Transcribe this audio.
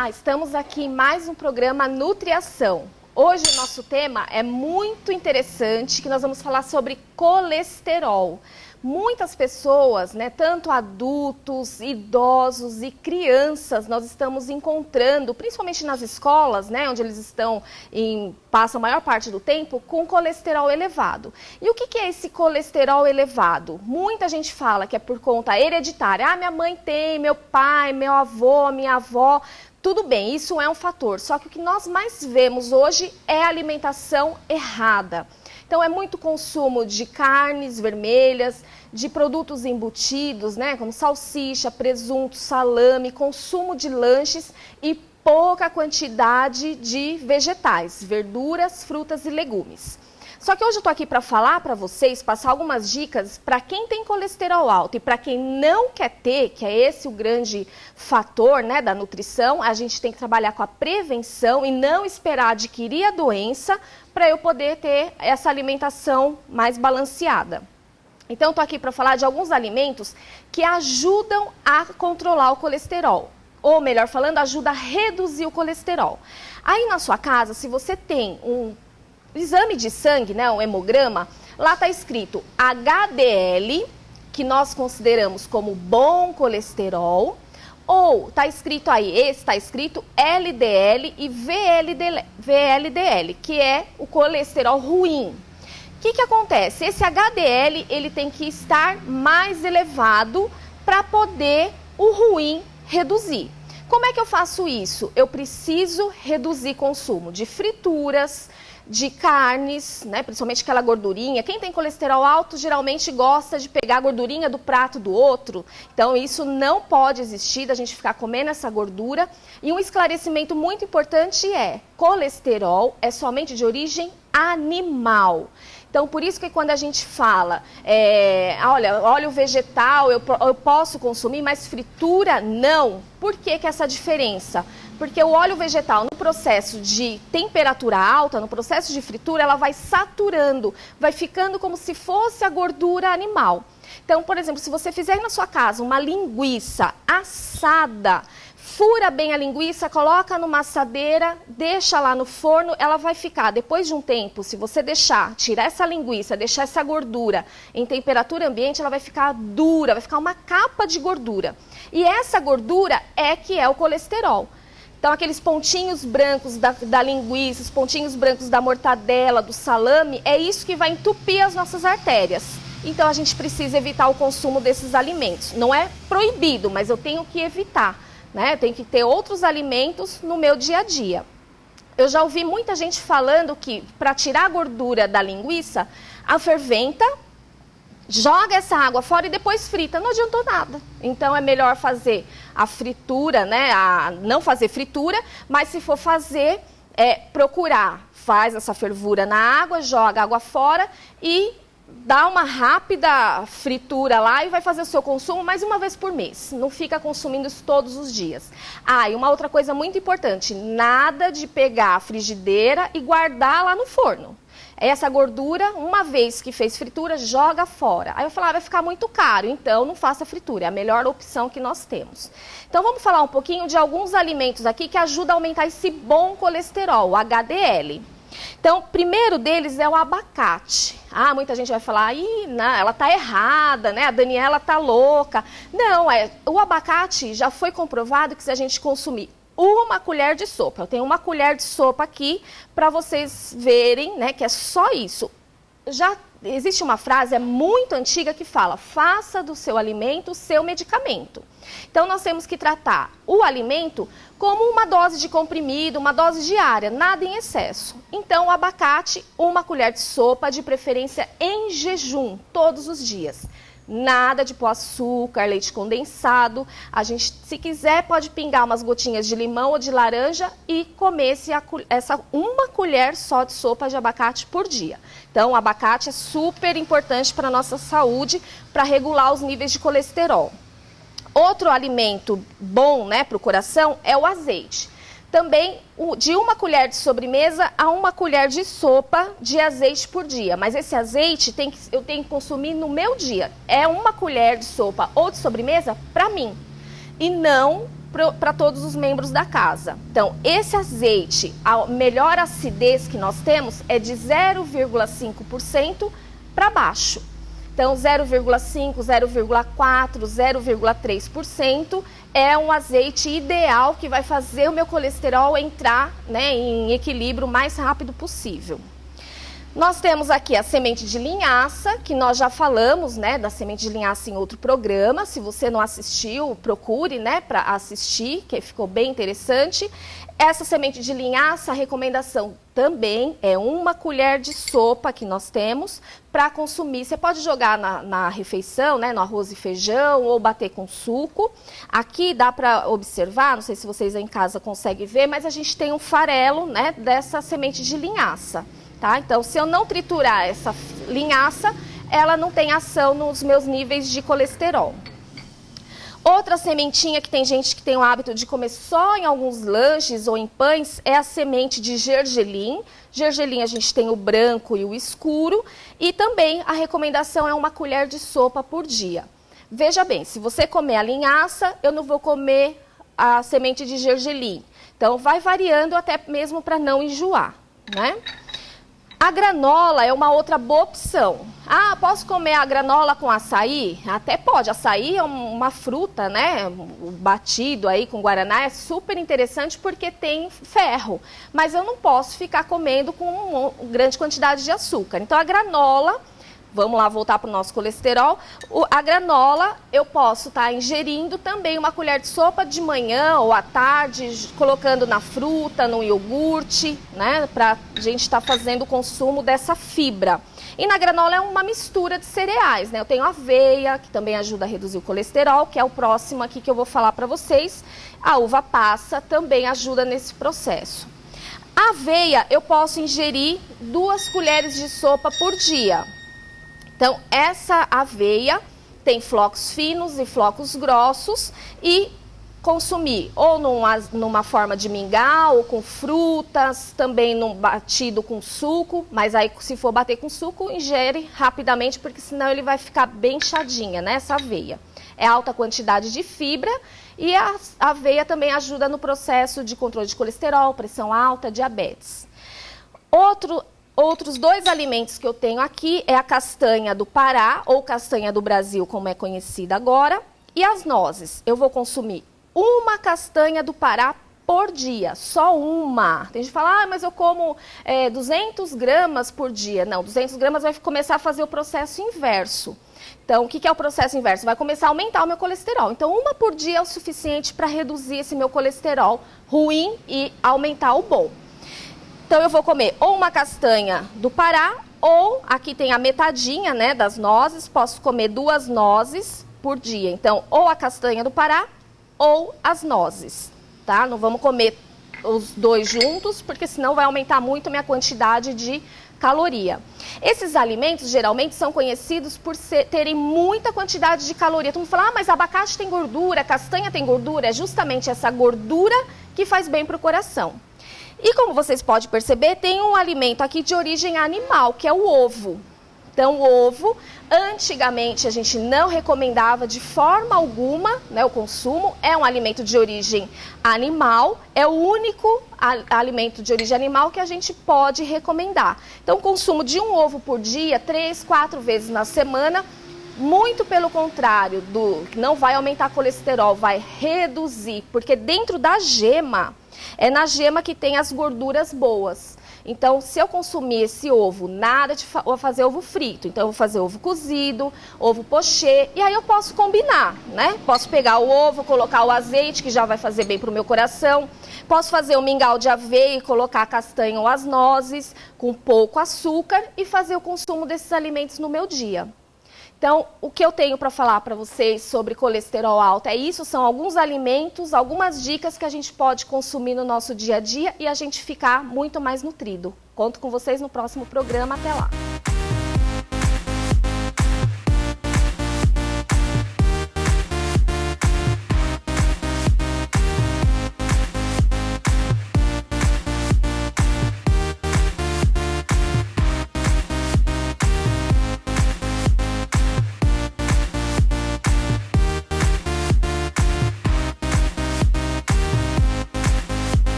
Olá, estamos aqui em mais um programa Nutriação. Hoje o nosso tema é muito interessante, que nós vamos falar sobre colesterol. Muitas pessoas, né, tanto adultos, idosos e crianças, nós estamos encontrando, principalmente nas escolas, né, onde eles passam a maior parte do tempo, com colesterol elevado. E o que é esse colesterol elevado? Muita gente fala que é por conta hereditária. Ah, minha mãe tem, meu pai, meu avô, minha avó. Tudo bem, isso é um fator. Só que o que nós mais vemos hoje é a alimentação errada. Então, é muito consumo de carnes vermelhas, de produtos embutidos, né, como salsicha, presunto, salame, consumo de lanches e pouca quantidade de vegetais, verduras, frutas e legumes. Só que hoje eu estou aqui para falar para vocês, passar algumas dicas para quem tem colesterol alto e para quem não quer ter, que é esse o grande fator, né, da nutrição. A gente tem que trabalhar com a prevenção e não esperar adquirir a doença para eu poder ter essa alimentação mais balanceada. Então, estou aqui para falar de alguns alimentos que ajudam a controlar o colesterol. Ou, melhor falando, ajuda a reduzir o colesterol. Aí na sua casa, se você tem um exame de sangue, né, um hemograma, lá está escrito HDL, que nós consideramos como bom colesterol, ou está escrito aí, esse está escrito LDL e VLDL, que é o colesterol ruim. O que acontece? Esse HDL ele tem que estar mais elevado para poder o ruim reduzir. Como é que eu faço isso? Eu preciso reduzir consumo de frituras, de carnes, né, principalmente aquela gordurinha. Quem tem colesterol alto geralmente gosta de pegar a gordurinha do prato do outro. Então isso não pode existir, da gente ficar comendo essa gordura. E um esclarecimento muito importante é: colesterol é somente de origem animal. Então, por isso que quando a gente fala, olha, óleo vegetal eu posso consumir, mas fritura não. Por que essa diferença? Porque o óleo vegetal, no processo de temperatura alta, no processo de fritura, ela vai saturando, vai ficando como se fosse a gordura animal. Então, por exemplo, se você fizer na sua casa uma linguiça assada, fura bem a linguiça, coloca numa assadeira, deixa lá no forno, ela vai ficar, depois de um tempo, se você tirar essa linguiça, deixar essa gordura em temperatura ambiente, ela vai ficar dura, vai ficar uma capa de gordura. E essa gordura é que é o colesterol. Então, aqueles pontinhos brancos da linguiça, os pontinhos brancos da mortadela, do salame, é isso que vai entupir as nossas artérias. Então, a gente precisa evitar o consumo desses alimentos. Não é proibido, mas eu tenho que evitar, né? Eu tenho que ter outros alimentos no meu dia a dia. Eu já ouvi muita gente falando que, para tirar a gordura da linguiça, a ferventa, joga essa água fora e depois frita. Não adiantou nada. Então, é melhor fazer a fritura, né? Não fazer fritura, mas se for fazer, faz essa fervura na água, joga a água fora e dá uma rápida fritura lá e vai fazer o seu consumo mais uma vez por mês. Não fica consumindo isso todos os dias. E uma outra coisa muito importante, nada de pegar a frigideira e guardar lá no forno. Essa gordura, uma vez que fez fritura, joga fora. Aí eu falava, vai ficar muito caro, então não faça fritura. É a melhor opção que nós temos. Então vamos falar um pouquinho de alguns alimentos aqui que ajudam a aumentar esse bom colesterol, o HDL. Então, o primeiro deles é o abacate. Muita gente vai falar, não, ela tá errada, né? A Daniela tá louca. Não, o abacate já foi comprovado que se a gente consumir uma colher de sopa, eu tenho uma colher de sopa aqui para vocês verem, né, que é só isso. Já existe uma frase, é muito antiga, que fala, faça do seu alimento o seu medicamento. Então, nós temos que tratar o alimento como uma dose de comprimido, uma dose diária, nada em excesso. Então, o abacate, uma colher de sopa, de preferência em jejum, todos os dias. Nada de pôr açúcar, leite condensado. A gente, se quiser, pode pingar umas gotinhas de limão ou de laranja e comer essa uma colher só de sopa de abacate por dia. Então, o abacate é super importante para a nossa saúde, para regular os níveis de colesterol. Outro alimento bom, né, para o coração é o azeite. Também de uma colher de sobremesa a uma colher de sopa de azeite por dia. Mas esse azeite eu tenho que consumir no meu dia. É uma colher de sopa ou de sobremesa para mim. E não para todos os membros da casa. Então, esse azeite, a melhor acidez que nós temos é de 0,5% para baixo. Então, 0,5%, 0,4%, 0,3% é um azeite ideal que vai fazer o meu colesterol entrar, né, em equilíbrio o mais rápido possível. Nós temos aqui a semente de linhaça, que nós já falamos, né, da semente de linhaça em outro programa. Se você não assistiu, procure, né, para assistir, que ficou bem interessante. Essa semente de linhaça, a recomendação também é 1 colher de sopa que nós temos para consumir. Você pode jogar na refeição, né, no arroz e feijão, ou bater com suco. Aqui dá para observar, não sei se vocês aí em casa conseguem ver, mas a gente tem um farelo, né, dessa semente de linhaça. Tá? Então, se eu não triturar essa linhaça, ela não tem ação nos meus níveis de colesterol. Outra sementinha que tem gente que tem o hábito de comer só em alguns lanches ou em pães é a semente de gergelim. Gergelim a gente tem o branco e o escuro. E também a recomendação é 1 colher de sopa por dia. Veja bem, se você comer a linhaça, eu não vou comer a semente de gergelim. Então, vai variando até mesmo para não enjoar, né? A granola é uma outra boa opção. Ah, posso comer a granola com açaí? Até pode. Açaí é uma fruta, né? O batido aí com guaraná é super interessante porque tem ferro. Mas eu não posso ficar comendo com uma grande quantidade de açúcar. Então, a granola, vamos lá voltar para o nosso colesterol. A granola eu posso estar ingerindo também 1 colher de sopa de manhã ou à tarde, colocando na fruta, no iogurte, né? Para a gente estar fazendo o consumo dessa fibra. E na granola é uma mistura de cereais, né? Eu tenho aveia, que também ajuda a reduzir o colesterol, que é o próximo aqui que eu vou falar para vocês. A uva passa também ajuda nesse processo. A aveia eu posso ingerir 2 colheres de sopa por dia. Então, essa aveia tem flocos finos e flocos grossos e consumir ou numa forma de mingau, ou com frutas, também num batido com suco, mas aí se for bater com suco, ingere rapidamente, porque senão ele vai ficar bem inchadinha, né, essa aveia. É alta quantidade de fibra e a aveia também ajuda no processo de controle de colesterol, pressão alta, diabetes. Outros 2 alimentos que eu tenho aqui é a castanha do Pará, ou castanha do Brasil, como é conhecida agora, e as nozes. Eu vou consumir 1 castanha do Pará por dia, só 1. Tem gente que fala, mas eu como 200 gramas por dia. Não, 200 gramas vai começar a fazer o processo inverso. Então, o que é o processo inverso? Vai começar a aumentar o meu colesterol. Então, 1 por dia é o suficiente para reduzir esse meu colesterol ruim e aumentar o bom. Então, eu vou comer ou 1 castanha do Pará, ou aqui tem a metadinha, né, das nozes, posso comer 2 nozes por dia. Então, ou a castanha do Pará, ou as nozes, tá? Não vamos comer os 2 juntos, porque senão vai aumentar muito a minha quantidade de caloria. Esses alimentos, geralmente, são conhecidos por terem muita quantidade de caloria. Todo mundo fala, mas abacate tem gordura, castanha tem gordura. É justamente essa gordura que faz bem para o coração. E como vocês podem perceber, tem um alimento aqui de origem animal, que é o ovo. Então, o ovo, antigamente a gente não recomendava de forma alguma, né, o consumo. É um alimento de origem animal, é o único alimento de origem animal que a gente pode recomendar. Então, o consumo de 1 ovo por dia, 3, 4 vezes na semana, muito pelo contrário, não vai aumentar colesterol, vai reduzir, porque dentro da gema, é na gema que tem as gorduras boas. Então, se eu consumir esse ovo, nada de fazer ovo frito. Então, eu vou fazer ovo cozido, ovo pochê, e aí eu posso combinar, né? Posso pegar o ovo, colocar o azeite, que já vai fazer bem para o meu coração. Posso fazer um mingau de aveia e colocar a castanha ou as nozes, com pouco açúcar, e fazer o consumo desses alimentos no meu dia. Então, o que eu tenho para falar para vocês sobre colesterol alto é isso, são alguns alimentos, algumas dicas que a gente pode consumir no nosso dia a dia e a gente ficar muito mais nutrido. Conto com vocês no próximo programa, até lá!